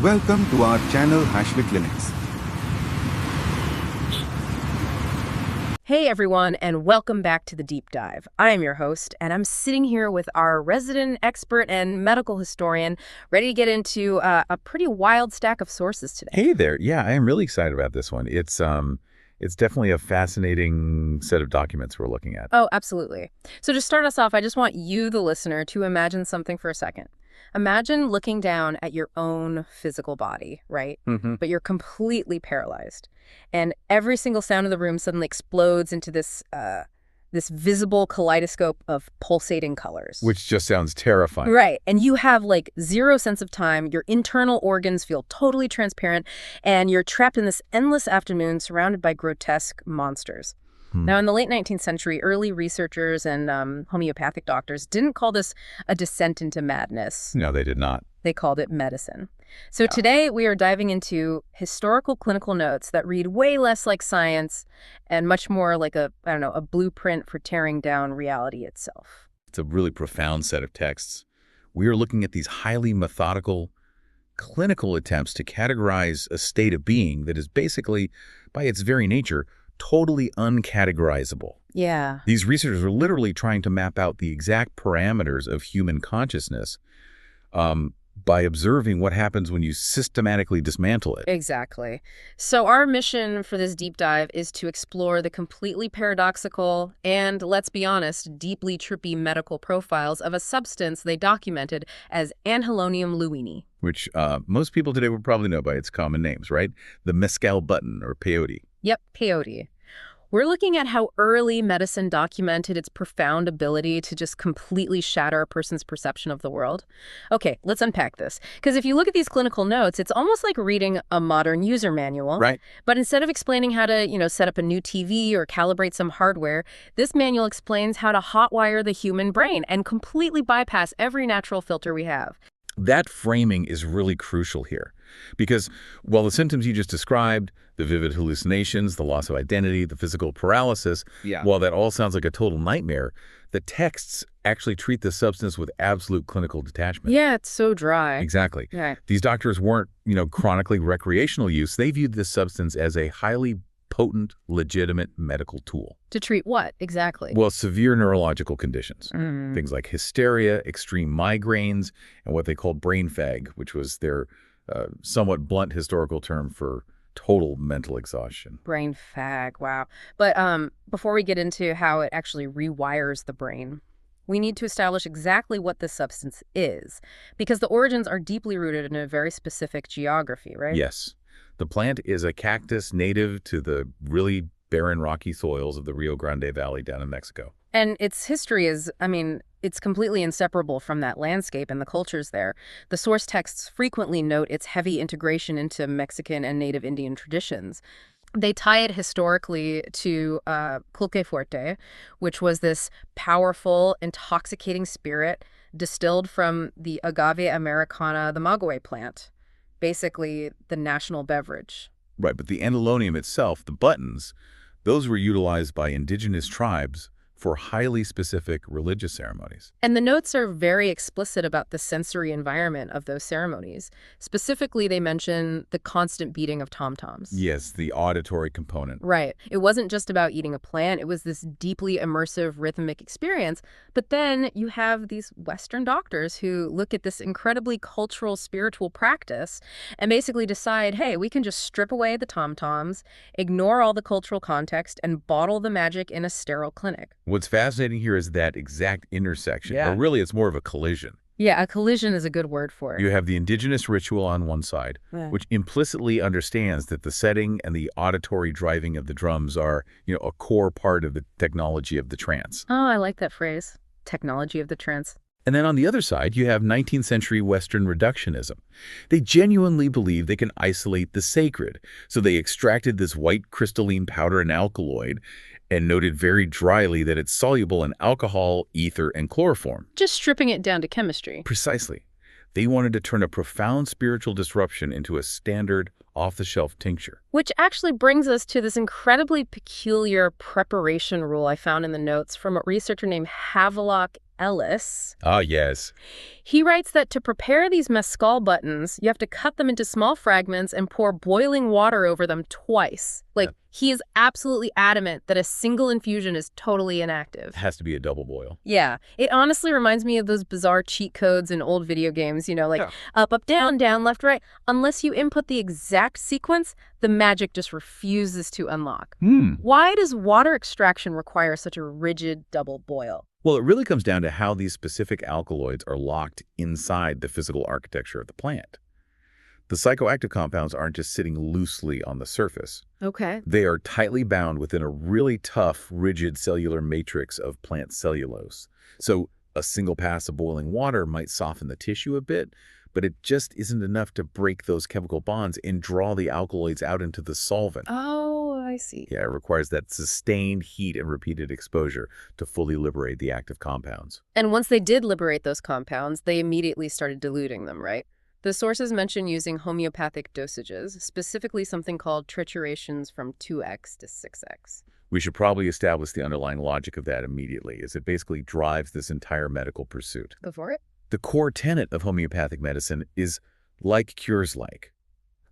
Welcome to our channel HASHMICLINICS. Hey everyone, and welcome back to the Deep Dive. I am your host, and I'm sitting here with our resident expert and medical historian, ready to get into a pretty wild stack of sources today. Hey there. Yeah, I am really excited about this one. It's definitely a fascinating set of documents we're looking at. Oh, absolutely. So to start us off, I just want you, the listener, to imagine something for a second. Imagine looking down at your own physical body, right? But you're completely paralyzed. And every single sound in the room suddenly explodes into this visible kaleidoscope of pulsating colors. Which just sounds terrifying. Right. And you have like zero sense of time. Your internal organs feel totally transparent. And you're trapped in this endless afternoon surrounded by grotesque monsters. Now, in the late 19th century, early researchers and homeopathic doctors didn't call this a descent into madness. No, they did not. They called it medicine. So today we are diving into historical clinical notes that read way less like science and much more like a blueprint for tearing down reality itself. It's a really profound set of texts. We are looking at these highly methodical clinical attempts to categorize a state of being that is basically, by its very nature, totally uncategorizable. Yeah. These researchers are literally trying to map out the exact parameters of human consciousness by observing what happens when you systematically dismantle it. Exactly. So our mission for this deep dive is to explore the completely paradoxical and, let's be honest, deeply trippy medical profiles of a substance they documented as Anhalonium Lewinii. Which most people today would probably know by its common names, right? The mescal button, or peyote. Yep, peyote. We're looking at how early medicine documented its profound ability to just completely shatter a person's perception of the world. Okay, let's unpack this. Because if you look at these clinical notes, it's almost like reading a modern user manual. Right. But instead of explaining how to, set up a new TV or calibrate some hardware, this manual explains how to hotwire the human brain and completely bypass every natural filter we have. That framing is really crucial here because while the symptoms you just described, the vivid hallucinations, the loss of identity, the physical paralysis, while that all sounds like a total nightmare, the texts actually treat the substance with absolute clinical detachment. Yeah, it's so dry. Exactly. Yeah. These doctors weren't, chronically recreational use. They viewed this substance as a highly potent, legitimate medical tool. To treat what, exactly? Well, severe neurological conditions. Things like hysteria, extreme migraines, and what they called brain fag, which was their somewhat blunt historical term for total mental exhaustion. Brain fag, wow. But before we get into how it actually rewires the brain, we need to establish exactly what this substance is, because the origins are deeply rooted in a very specific geography, right? Yes. The plant is a cactus native to the really barren, rocky soils of the Rio Grande Valley down in Mexico. And its history is, it's completely inseparable from that landscape and the cultures there. The source texts frequently note its heavy integration into Mexican and native Indian traditions. They tie it historically to pulque fuerte, which was this powerful, intoxicating spirit distilled from the agave americana, the maguey plant. Basically the national beverage. Right, but the anhalonium itself, the buttons, those were utilized by indigenous tribes for highly specific religious ceremonies. And the notes are very explicit about the sensory environment of those ceremonies. Specifically, they mention the constant beating of tom-toms. Yes, the auditory component. Right. It wasn't just about eating a plant. It was this deeply immersive rhythmic experience. But then you have these Western doctors who look at this incredibly cultural, spiritual practice and basically decide, hey, we can just strip away the tom-toms, ignore all the cultural context, and bottle the magic in a sterile clinic. What's fascinating here is that exact intersection, or really it's more of a collision. Yeah, a collision is a good word for it. You have the indigenous ritual on one side, which implicitly understands that the setting and the auditory driving of the drums are, a core part of the technology of the trance. Oh, I like that phrase, technology of the trance. And then on the other side, you have 19th century Western reductionism. They genuinely believe they can isolate the sacred. So they extracted this white crystalline powder and alkaloid and noted very dryly that it's soluble in alcohol, ether, and chloroform. Just stripping it down to chemistry. Precisely. They wanted to turn a profound spiritual disruption into a standard, off-the-shelf tincture. Which actually brings us to this incredibly peculiar preparation rule I found in the notes from a researcher named Havelock Ellis. Ah, yes. He writes that to prepare these mescal buttons, you have to cut them into small fragments and pour boiling water over them twice. Like, he is absolutely adamant that a single infusion is totally inactive. It has to be a double boil. Yeah. It honestly reminds me of those bizarre cheat codes in old video games, like up, down, down, left, right. Unless you input the exact sequence, the magic just refuses to unlock. Why does water extraction require such a rigid double boil? Well, it really comes down to how these specific alkaloids are locked inside the physical architecture of the plant. The psychoactive compounds aren't just sitting loosely on the surface. Okay. They are tightly bound within a really tough, rigid cellular matrix of plant cellulose. So a single pass of boiling water might soften the tissue a bit, but it just isn't enough to break those chemical bonds and draw the alkaloids out into the solvent. Oh, I see. Yeah, it requires that sustained heat and repeated exposure to fully liberate the active compounds. And once they did liberate those compounds, they immediately started diluting them, right? The sources mention using homeopathic dosages, specifically something called triturations from 2x to 6x. We should probably establish the underlying logic of that immediately, as it basically drives this entire medical pursuit. Go for it. The core tenet of homeopathic medicine is like cures like.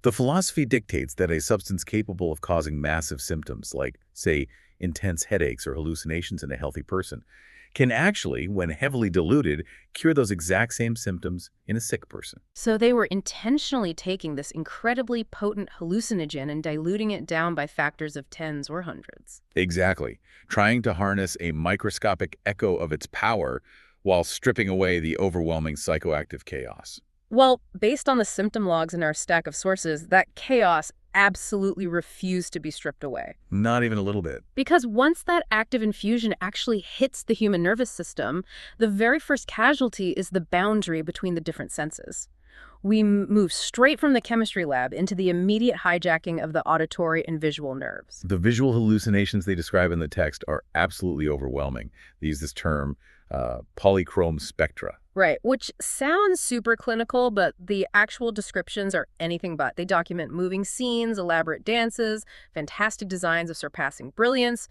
The philosophy dictates that a substance capable of causing massive symptoms, like, say, intense headaches or hallucinations in a healthy person, can actually, when heavily diluted, cure those exact same symptoms in a sick person. So they were intentionally taking this incredibly potent hallucinogen and diluting it down by factors of tens or hundreds. Exactly. Trying to harness a microscopic echo of its power while stripping away the overwhelming psychoactive chaos. Well, based on the symptom logs in our stack of sources, that chaos absolutely refused to be stripped away. Not even a little bit. Because once that active infusion actually hits the human nervous system, the very first casualty is the boundary between the different senses. We move straight from the chemistry lab into the immediate hijacking of the auditory and visual nerves. The visual hallucinations they describe in the text are absolutely overwhelming. They use this term, polychrome spectra. Right, which sounds super clinical, but the actual descriptions are anything but. They document moving scenes, elaborate dances, fantastic designs of surpassing brilliance,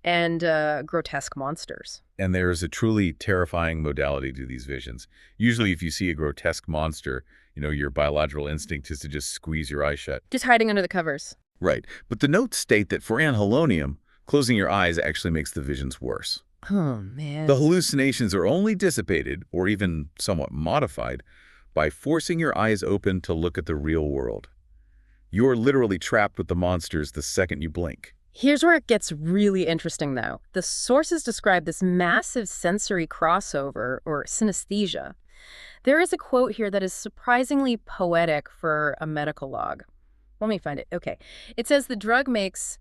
and grotesque monsters. And there is a truly terrifying modality to these visions. Usually if you see a grotesque monster, your biological instinct is to just squeeze your eyes shut. Just hiding under the covers. Right. But the notes state that for anhalonium, closing your eyes actually makes the visions worse. Oh, man. The hallucinations are only dissipated, or even somewhat modified, by forcing your eyes open to look at the real world. You're literally trapped with the monsters the second you blink. Here's where it gets really interesting, though. The sources describe this massive sensory crossover, or synesthesia. There is a quote here that is surprisingly poetic for a medical log. Let me find it. Okay. It says the drug makes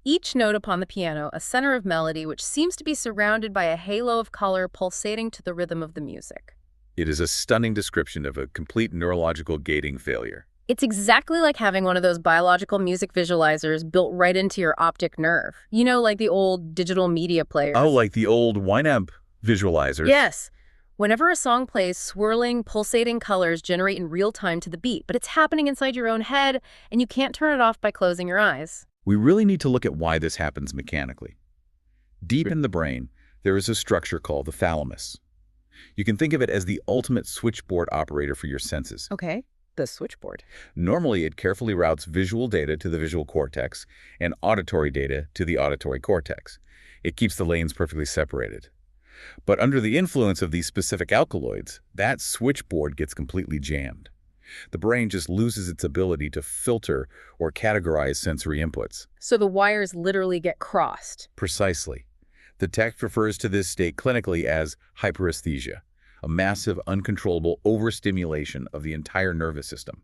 each note upon the piano a center of melody which seems to be surrounded by a halo of color pulsating to the rhythm of the music. It is a stunning description of a complete neurological gating failure. It's exactly like having one of those biological music visualizers built right into your optic nerve. Like the old digital media players. Oh, like the old Winamp visualizers. Yes. Whenever a song plays, swirling, pulsating colors generate in real time to the beat, but it's happening inside your own head, and you can't turn it off by closing your eyes. We really need to look at why this happens mechanically. Deep in the brain, there is a structure called the thalamus. You can think of it as the ultimate switchboard operator for your senses. Okay, the switchboard. Normally, it carefully routes visual data to the visual cortex and auditory data to the auditory cortex. It keeps the lanes perfectly separated. But under the influence of these specific alkaloids, that switchboard gets completely jammed. The brain just loses its ability to filter or categorize sensory inputs. So the wires literally get crossed. Precisely. The text refers to this state clinically as hyperesthesia, a massive, uncontrollable overstimulation of the entire nervous system.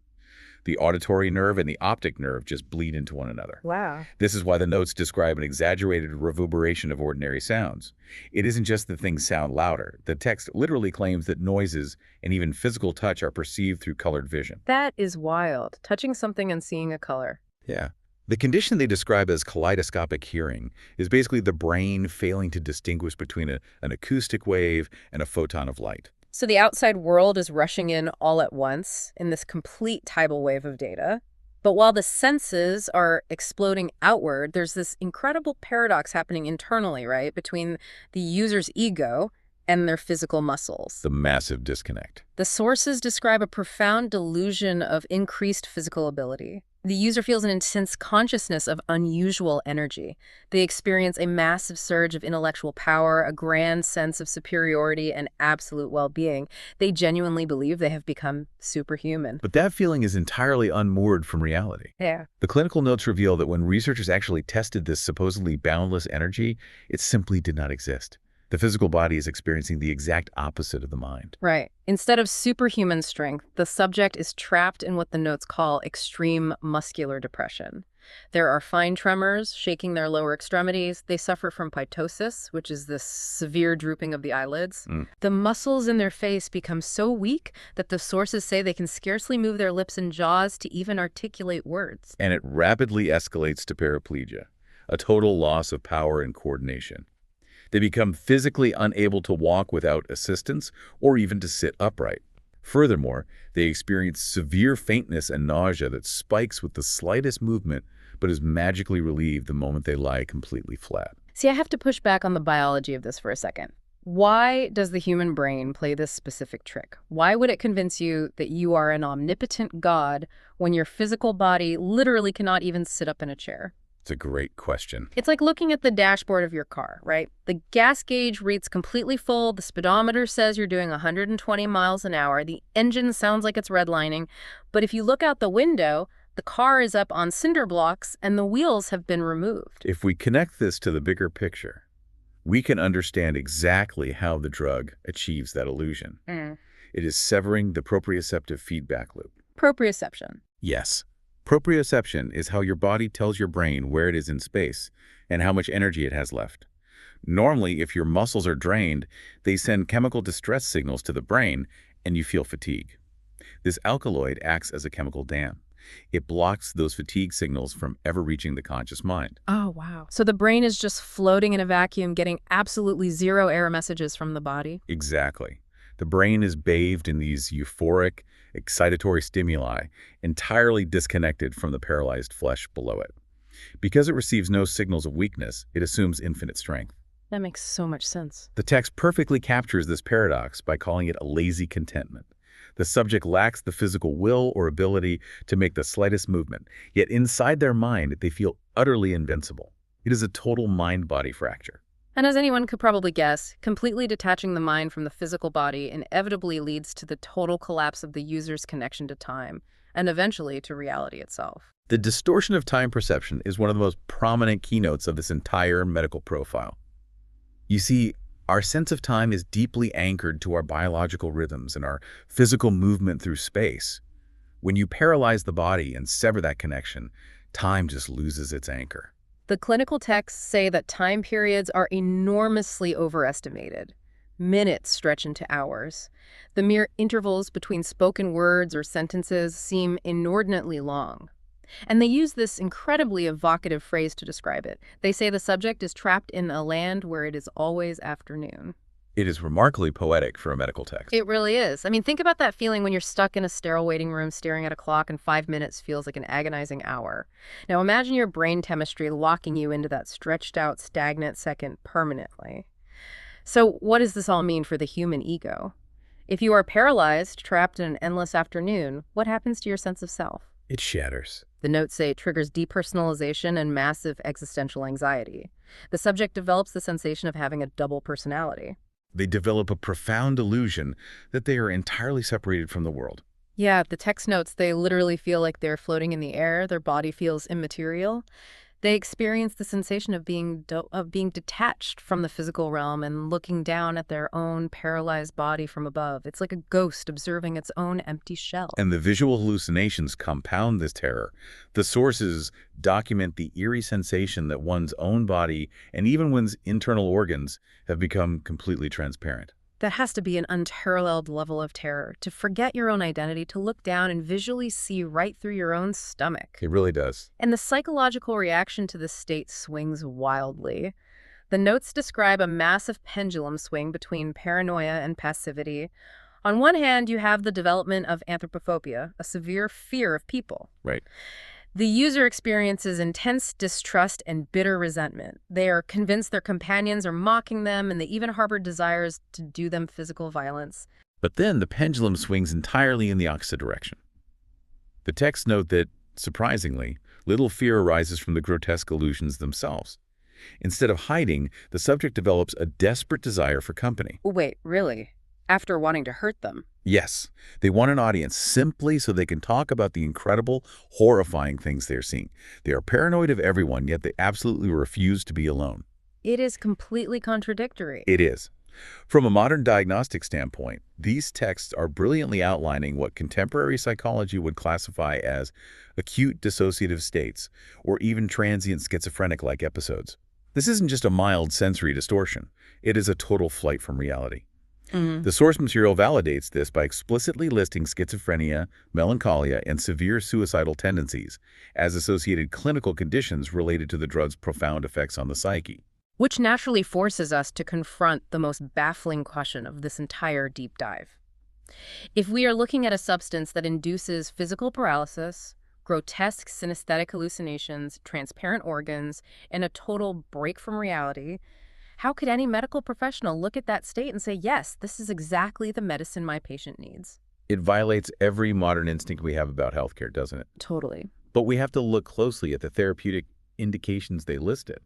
The auditory nerve and the optic nerve just bleed into one another. Wow. This is why the notes describe an exaggerated reverberation of ordinary sounds. It isn't just that things sound louder. The text literally claims that noises and even physical touch are perceived through colored vision. That is wild. Touching something and seeing a color. Yeah. The condition they describe as kaleidoscopic hearing is basically the brain failing to distinguish between an acoustic wave and a photon of light. So the outside world is rushing in all at once in this complete tidal wave of data. But while the senses are exploding outward, there's this incredible paradox happening internally, right? Between the user's ego and their physical muscles. The massive disconnect. The sources describe a profound delusion of increased physical ability. The user feels an intense consciousness of unusual energy. They experience a massive surge of intellectual power, a grand sense of superiority, and absolute well-being. They genuinely believe they have become superhuman. But that feeling is entirely unmoored from reality. Yeah. The clinical notes reveal that when researchers actually tested this supposedly boundless energy, it simply did not exist. The physical body is experiencing the exact opposite of the mind. Right. Instead of superhuman strength, the subject is trapped in what the notes call extreme muscular depression. There are fine tremors, shaking their lower extremities. They suffer from ptosis, which is this severe drooping of the eyelids. The muscles in their face become so weak that the sources say they can scarcely move their lips and jaws to even articulate words. And it rapidly escalates to paraplegia, a total loss of power and coordination. They become physically unable to walk without assistance or even to sit upright. Furthermore, they experience severe faintness and nausea that spikes with the slightest movement but is magically relieved the moment they lie completely flat. See, I have to push back on the biology of this for a second. Why does the human brain play this specific trick? Why would it convince you that you are an omnipotent god when your physical body literally cannot even sit up in a chair? It's a great question. It's like looking at the dashboard of your car, right? The gas gauge reads completely full. The speedometer says you're doing 120 miles an hour. The engine sounds like it's redlining. But if you look out the window, the car is up on cinder blocks and the wheels have been removed. If we connect this to the bigger picture, we can understand exactly how the drug achieves that illusion. It is severing the proprioceptive feedback loop. Proprioception. Yes. Proprioception is how your body tells your brain where it is in space and how much energy it has left. Normally, if your muscles are drained, they send chemical distress signals to the brain and you feel fatigue. This alkaloid acts as a chemical dam. It blocks those fatigue signals from ever reaching the conscious mind. Oh, wow. So the brain is just floating in a vacuum, getting absolutely zero error messages from the body? Exactly. The brain is bathed in these euphoric, excitatory stimuli, entirely disconnected from the paralyzed flesh below it. Because it receives no signals of weakness, it assumes infinite strength. That makes so much sense. The text perfectly captures this paradox by calling it a lazy contentment. The subject lacks the physical will or ability to make the slightest movement, yet inside their mind they feel utterly invincible. It is a total mind-body fracture. And as anyone could probably guess, completely detaching the mind from the physical body inevitably leads to the total collapse of the user's connection to time, and eventually to reality itself. The distortion of time perception is one of the most prominent keynotes of this entire medical profile. You see, our sense of time is deeply anchored to our biological rhythms and our physical movement through space. When you paralyze the body and sever that connection, time just loses its anchor. The clinical texts say that time periods are enormously overestimated. Minutes stretch into hours. The mere intervals between spoken words or sentences seem inordinately long. And they use this incredibly evocative phrase to describe it. They say the subject is trapped in a land where it is always afternoon. It is remarkably poetic for a medical text. It really is. I mean, think about that feeling when you're stuck in a sterile waiting room staring at a clock and 5 minutes feels like an agonizing hour. Now imagine your brain chemistry locking you into that stretched out, stagnant second permanently. So what does this all mean for the human ego? If you are paralyzed, trapped in an endless afternoon, what happens to your sense of self? It shatters. The notes say it triggers depersonalization and massive existential anxiety. The subject develops the sensation of having a double personality. They develop a profound illusion that they are entirely separated from the world. Yeah, the text notes, they literally feel like they're floating in the air. Their body feels immaterial. They experience the sensation of being detached from the physical realm and looking down at their own paralyzed body from above. It's like a ghost observing its own empty shell. And the visual hallucinations compound this terror. The sources document the eerie sensation that one's own body and even one's internal organs have become completely transparent. That has to be an unparalleled level of terror, to forget your own identity, to look down and visually see right through your own stomach. It really does. And the psychological reaction to this state swings wildly. The notes describe a massive pendulum swing between paranoia and passivity. On one hand, you have the development of anthropophobia, a severe fear of people. Right. The user experiences intense distrust and bitter resentment. They are convinced their companions are mocking them, and they even harbor desires to do them physical violence. But then the pendulum swings entirely in the opposite direction. The texts note that, surprisingly, little fear arises from the grotesque illusions themselves. Instead of hiding, the subject develops a desperate desire for company. Wait, really? After wanting to hurt them? Yes, they want an audience simply so they can talk about the incredible, horrifying things they're seeing. They are paranoid of everyone, yet they absolutely refuse to be alone. It is completely contradictory. It is. From a modern diagnostic standpoint, these texts are brilliantly outlining what contemporary psychology would classify as acute dissociative states, or even transient schizophrenic-like episodes. This isn't just a mild sensory distortion. It is a total flight from reality. The source material validates this by explicitly listing schizophrenia, melancholia, and severe suicidal tendencies as associated clinical conditions related to the drug's profound effects on the psyche. Which naturally forces us to confront the most baffling question of this entire deep dive. If we are looking at a substance that induces physical paralysis, grotesque synesthetic hallucinations, transparent organs, and a total break from reality, how could any medical professional look at that state and say, yes, this is exactly the medicine my patient needs? It violates every modern instinct we have about healthcare, doesn't it? Totally. But we have to look closely at the therapeutic indications they listed.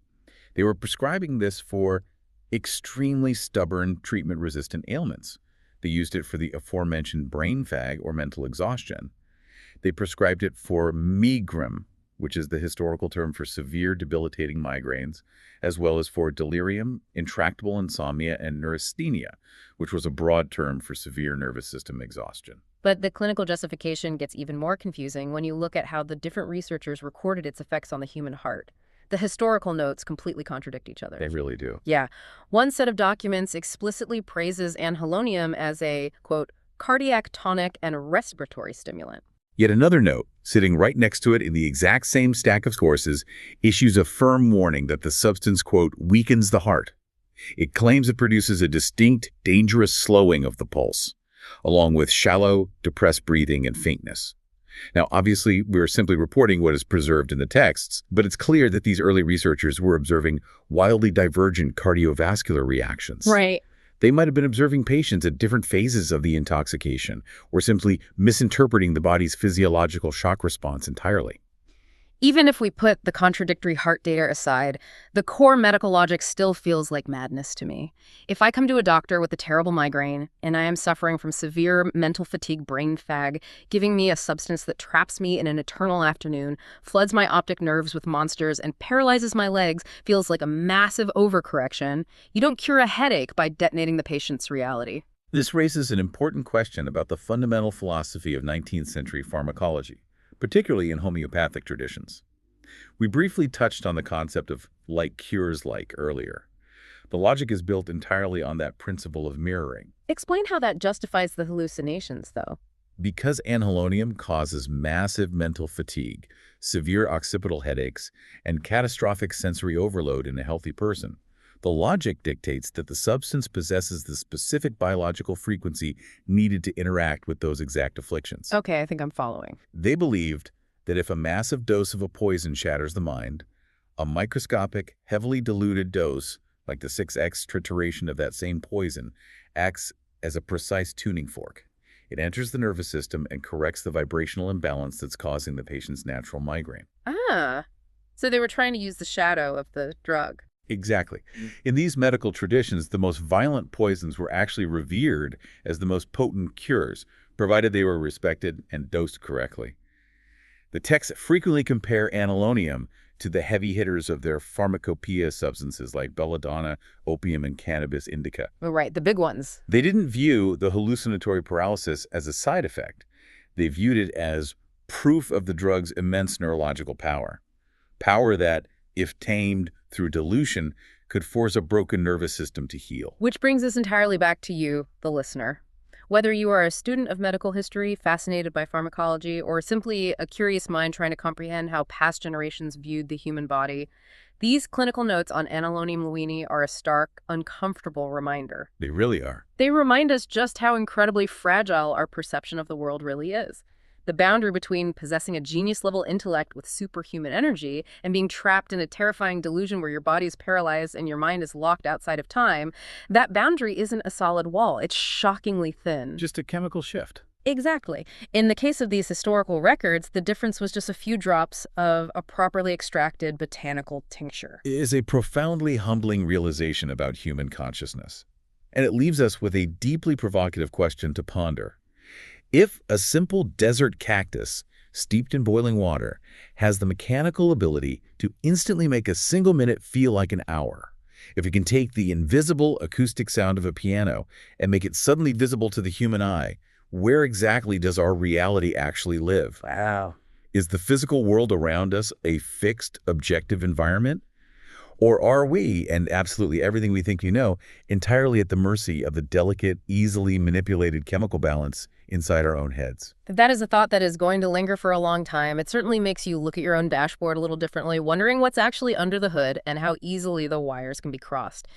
They were prescribing this for extremely stubborn treatment-resistant ailments. They used it for the aforementioned brain fag or mental exhaustion. They prescribed it for megrim, which is the historical term for severe debilitating migraines, as well as for delirium, intractable insomnia, and neurasthenia, which was a broad term for severe nervous system exhaustion. But the clinical justification gets even more confusing when you look at how the different researchers recorded its effects on the human heart. The historical notes completely contradict each other. They really do. Yeah. One set of documents explicitly praises anhalonium as a, quote, cardiac tonic and respiratory stimulant. Yet another note, sitting right next to it in the exact same stack of sources, issues a firm warning that the substance, quote, weakens the heart. It claims it produces a distinct, dangerous slowing of the pulse, along with shallow, depressed breathing and faintness. Now, obviously, we're simply reporting what is preserved in the texts, but it's clear that these early researchers were observing wildly divergent cardiovascular reactions. Right. They might have been observing patients at different phases of the intoxication, or simply misinterpreting the body's physiological shock response entirely. Even if we put the contradictory heart data aside, the core medical logic still feels like madness to me. If I come to a doctor with a terrible migraine, and I am suffering from severe mental fatigue brain fag, giving me a substance that traps me in an eternal afternoon, floods my optic nerves with monsters, and paralyzes my legs, feels like a massive overcorrection, you don't cure a headache by detonating the patient's reality. This raises an important question about the fundamental philosophy of 19th century pharmacology, particularly in homeopathic traditions. We briefly touched on the concept of like cures like earlier. The logic is built entirely on that principle of mirroring. Explain how that justifies the hallucinations, though. Because anhalonium causes massive mental fatigue, severe occipital headaches, and catastrophic sensory overload in a healthy person, the logic dictates that the substance possesses the specific biological frequency needed to interact with those exact afflictions. Okay, I think I'm following. They believed that if a massive dose of a poison shatters the mind, a microscopic, heavily diluted dose, like the 6x trituration of that same poison, acts as a precise tuning fork. It enters the nervous system and corrects the vibrational imbalance that's causing the patient's natural migraine. Ah, so they were trying to use the shadow of the drug. Exactly. In these medical traditions, the most violent poisons were actually revered as the most potent cures, provided they were respected and dosed correctly. The texts frequently compare anhalonium to the heavy hitters of their pharmacopoeia substances like belladonna, opium, and cannabis indica. Oh, right, the big ones. They didn't view the hallucinatory paralysis as a side effect. They viewed it as proof of the drug's immense neurological power. Power that, if tamed through dilution, could force a broken nervous system to heal. Which brings us entirely back to you, the listener. Whether you are a student of medical history, fascinated by pharmacology, or simply a curious mind trying to comprehend how past generations viewed the human body, these clinical notes on Anhalonium Lewinii are a stark, uncomfortable reminder. They really are. They remind us just how incredibly fragile our perception of the world really is. The boundary between possessing a genius-level intellect with superhuman energy and being trapped in a terrifying delusion where your body is paralyzed and your mind is locked outside of time, that boundary isn't a solid wall. It's shockingly thin. Just a chemical shift. Exactly. In the case of these historical records, the difference was just a few drops of a properly extracted botanical tincture. It is a profoundly humbling realization about human consciousness. And it leaves us with a deeply provocative question to ponder. If a simple desert cactus, steeped in boiling water, has the mechanical ability to instantly make a single minute feel like an hour, if it can take the invisible acoustic sound of a piano and make it suddenly visible to the human eye, where exactly does our reality actually live? Wow. Is the physical world around us a fixed, objective environment? Or are we, and absolutely everything we think we know, entirely at the mercy of the delicate, easily manipulated chemical balance inside our own heads? That is a thought that is going to linger for a long time. It certainly makes you look at your own dashboard a little differently, wondering what's actually under the hood and how easily the wires can be crossed.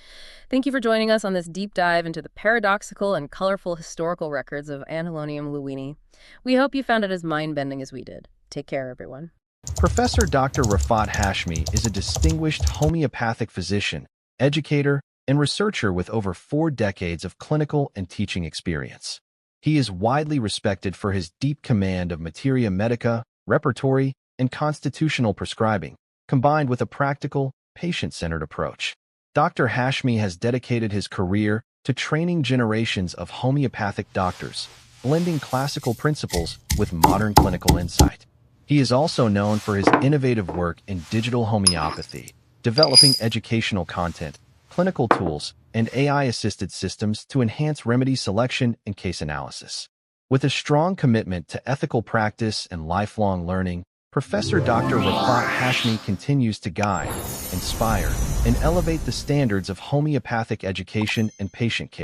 Thank you for joining us on this deep dive into the paradoxical and colorful historical records of Anhalonium Lewinii. We hope you found it as mind-bending as we did. Take care, everyone. Professor Dr. Rafat Hashmi is a distinguished homeopathic physician, educator, and researcher with over 4 decades of clinical and teaching experience. He is widely respected for his deep command of Materia Medica, repertory, and constitutional prescribing, combined with a practical, patient-centered approach. Dr. Hashmi has dedicated his career to training generations of homeopathic doctors, blending classical principles with modern clinical insight. He is also known for his innovative work in digital homeopathy, developing educational content, clinical tools, and AI-assisted systems to enhance remedy selection and case analysis. With a strong commitment to ethical practice and lifelong learning, Professor Dr. Rafat Hashmi continues to guide, inspire, and elevate the standards of homeopathic education and patient care.